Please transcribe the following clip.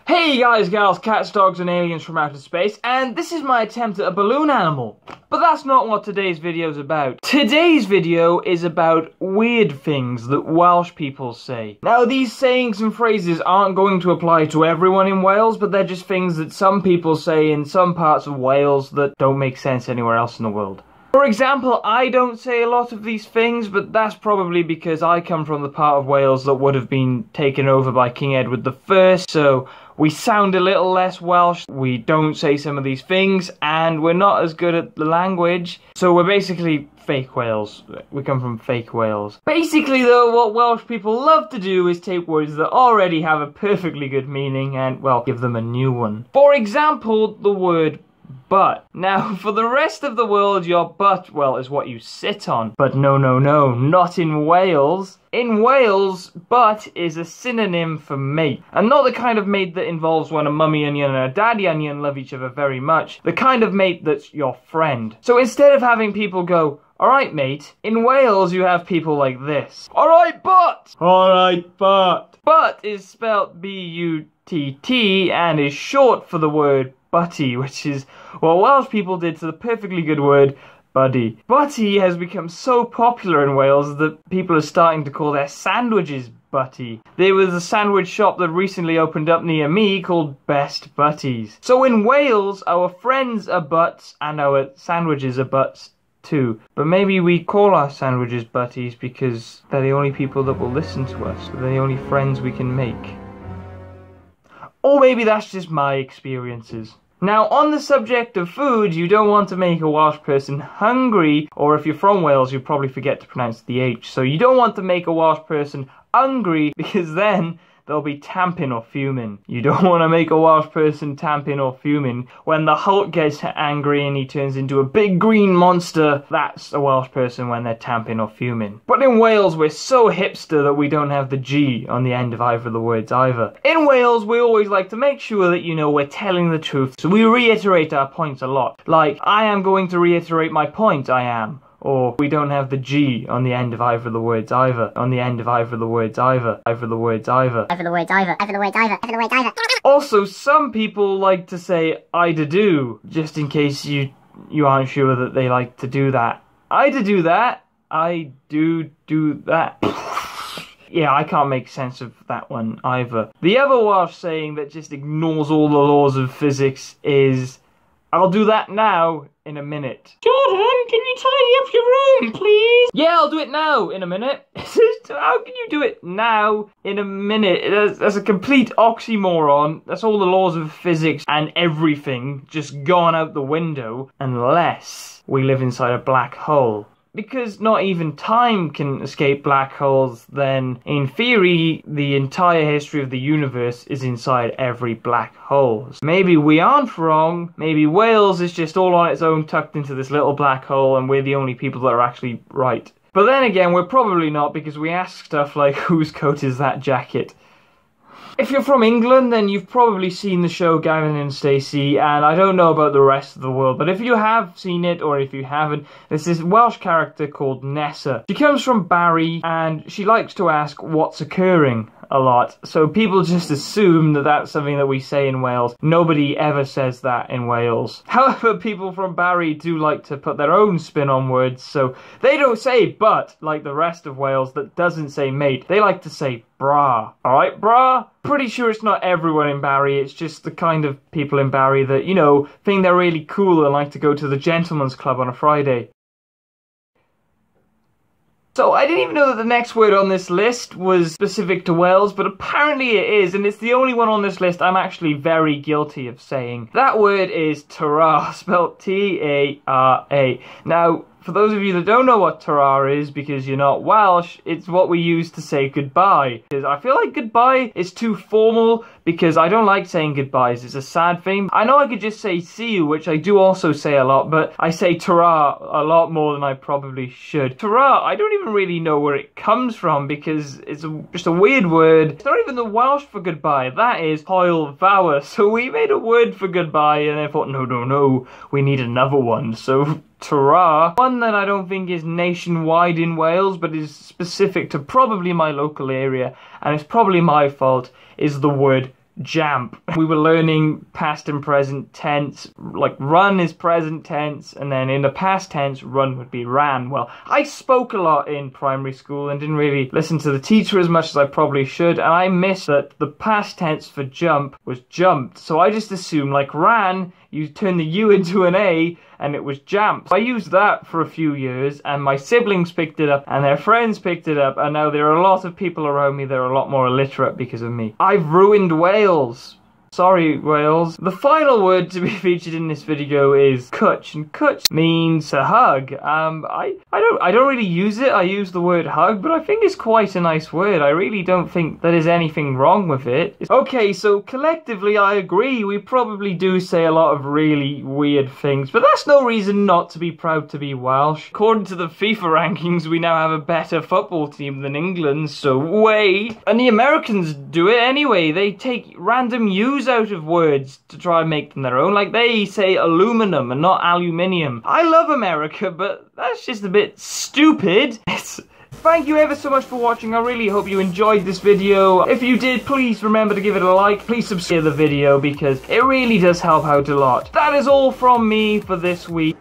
Hey guys, gals, cats, dogs and aliens from outer space, and this is my attempt at a balloon animal. But that's not what today's video is about. Today's video is about weird things that Welsh people say. Now, these sayings and phrases aren't going to apply to everyone in Wales, but they're just things that some people say in some parts of Wales that don't make sense anywhere else in the world. For example, I don't say a lot of these things, but that's probably because I come from the part of Wales that would have been taken over by King Edward I, so we sound a little less Welsh, we don't say some of these things, and we're not as good at the language, so we're basically fake Wales. We come from fake Wales. Basically though, what Welsh people love to do is take words that already have a perfectly good meaning and, well, give them a new one. For example, the word butt. Now, for the rest of the world, your butt, well, is what you sit on. But no, not in Wales. In Wales, butt is a synonym for mate. And not the kind of mate that involves when a mummy onion and a daddy onion love each other very much. The kind of mate that's your friend. So instead of having people go, "Alright, mate," in Wales you have people like this. "Alright, butt!" "Alright, butt." Butt is spelt B-U-T-T and is short for the word butty, which is what Welsh people did to the perfectly good word buddy. Butty has become so popular in Wales that people are starting to call their sandwiches butty. There was a sandwich shop that recently opened up near me called Best Butties. So in Wales, our friends are butts and our sandwiches are butts too. But maybe we call our sandwiches butties because they're the only people that will listen to us. They're the only friends we can make. Or maybe that's just my experiences. Now, on the subject of food, you don't want to make a Welsh person hungry, or if you're from Wales, you'll probably forget to pronounce the H. So you don't want to make a Welsh person hungry, because then they'll be tamping or fuming. You don't want to make a Welsh person tamping or fuming. When the Hulk gets angry and he turns into a big green monster, that's a Welsh person when they're tamping or fuming. But in Wales, we're so hipster that we don't have the G on the end of either of the words either. In Wales, we always like to make sure that, you know, we're telling the truth. So we reiterate our points a lot. Like, "I am going to reiterate my point, I am." Or, "We don't have the G on the end of either of the words either. On the end of either of the words either. Either of the words either. Either of the words either. Either of the words either. Either of the words either. Also, some people like to say I-da-do, just in case you aren't sure that they like to do that. I-da-do that. I do that. Yeah, I can't make sense of that one either. The other Welsh saying that just ignores all the laws of physics is, "I'll do that now, in a minute." "Jordan, can you tidy up your room, please?" "Yeah, I'll do it now, in a minute." How can you do it now, in a minute? That's a complete oxymoron. That's all the laws of physics and everything just gone out the window, unless we live inside a black hole. Because not even time can escape black holes, then in theory the entire history of the universe is inside every black hole. Maybe we aren't wrong, maybe Wales is just all on its own tucked into this little black hole and we're the only people that are actually right. But then again, we're probably not, because we ask stuff like, "Whose coat is that jacket?" If you're from England, then you've probably seen the show Gavin and Stacey, and I don't know about the rest of the world, but if you have seen it, or if you haven't, there's this Welsh character called Nessa. She comes from Barry, and she likes to ask what's occurring a lot, so people just assume that that's something that we say in Wales. Nobody ever says that in Wales. However, people from Barry do like to put their own spin on words, so they don't say but like the rest of Wales that doesn't say mate. They like to say brah. Alright, brah? Pretty sure it's not everyone in Barry, it's just the kind of people in Barry that, you know, think they're really cool and like to go to the gentleman's club on a Friday. So I didn't even know that the next word on this list was specific to Wales, but apparently it is, and it's the only one on this list I'm actually very guilty of saying. That word is ta-ra, spelled T-A-R-A. Now, for those of you that don't know what ta-ra is, because you're not Welsh, it's what we use to say goodbye. Because I feel like goodbye is too formal, because I don't like saying goodbyes, it's a sad thing. I know I could just say see you, which I do also say a lot, but I say ta-ra a lot more than I probably should. Ta-ra, I don't even really know where it comes from, because it's just a weird word. It's not even the Welsh for goodbye, that is Hwyl fawr. So we made a word for goodbye, and I thought, no, we need another one, so ta-ra. One that I don't think is nationwide in Wales, but is specific to probably my local area, and it's probably my fault, is the word jamp. We were learning past and present tense, like run is present tense, and then in the past tense, run would be ran. Well, I spoke a lot in primary school and didn't really listen to the teacher as much as I probably should, and I missed that the past tense for jump was jumped. So I just assumed, like ran, you turn the U into an A, and it was jamp. I used that for a few years, and my siblings picked it up, and their friends picked it up, and now there are a lot of people around me that are a lot more illiterate because of me. I've ruined Wales. Sorry, Wales. The final word to be featured in this video is cwtch, and cwtch means to hug. I don't really use it. I use the word hug, but I think it's quite a nice word. I really don't think there's anything wrong with it. Okay, so collectively I agree. We probably do say a lot of really weird things, but that's no reason not to be proud to be Welsh. According to the FIFA rankings, we now have a better football team than England, so way. And the Americans do it anyway. They take random U's out of words to try and make them their own. Like they say aluminum and not aluminium. I love America, but that's just a bit stupid. Thank you ever so much for watching. I really hope you enjoyed this video. If you did, please remember to give it a like. Please subscribe to the video because it really does help out a lot. That is all from me for this week.